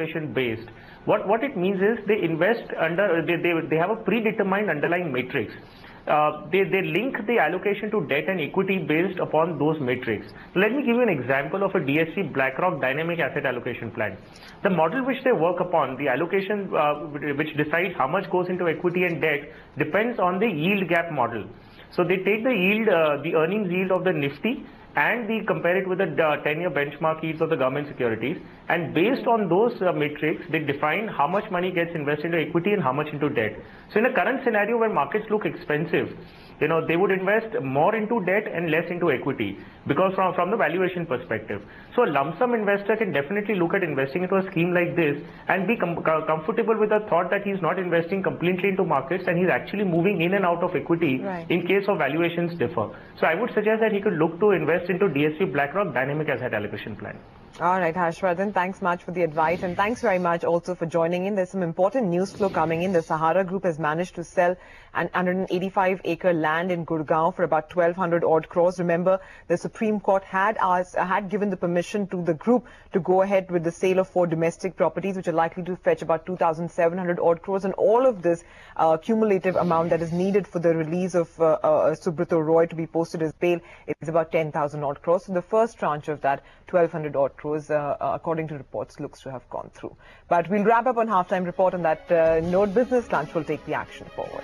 allocation based. What it means is they invest under, they have a predetermined underlying matrix. They link the allocation to debt and equity based upon those metrics. Let me give you an example of a DSP BlackRock dynamic asset allocation plan. The model which they work upon, the allocation which decides how much goes into equity and debt, depends on the yield gap model. So they take the yield, the earnings yield of the Nifty, and we compare it with the 10-year benchmark yields of the government securities, and based on those metrics, they define how much money gets invested into equity and how much into debt. So in the current scenario where markets look expensive, they would invest more into debt and less into equity, because from the valuation perspective. So a lump sum investor can definitely look at investing into a scheme like this and be comfortable with the thought that he's not investing completely into markets and he's actually moving in and out of equity in case of valuations differ. So I would suggest that he could look to invest into DSP BlackRock dynamic asset allocation plan. All right, Harshvardhan, thanks much for the advice, and thanks very much also for joining in. There's some important news flow coming in. The Sahara Group has managed to sell an 185-acre land in Gurgaon for about 1,200 odd crores. Remember, the Supreme Court had given the permission to the group to go ahead with the sale of 4 domestic properties, which are likely to fetch about 2,700 odd crores, and all of this cumulative amount that is needed for the release of Subrata Roy to be posted as bail is about 10,000 odd crores. So the first tranche of that, 1,200 odd crores, according to reports, looks to have gone through. But we'll wrap up on Halftime Report on that note. Business Lunch will take the action forward.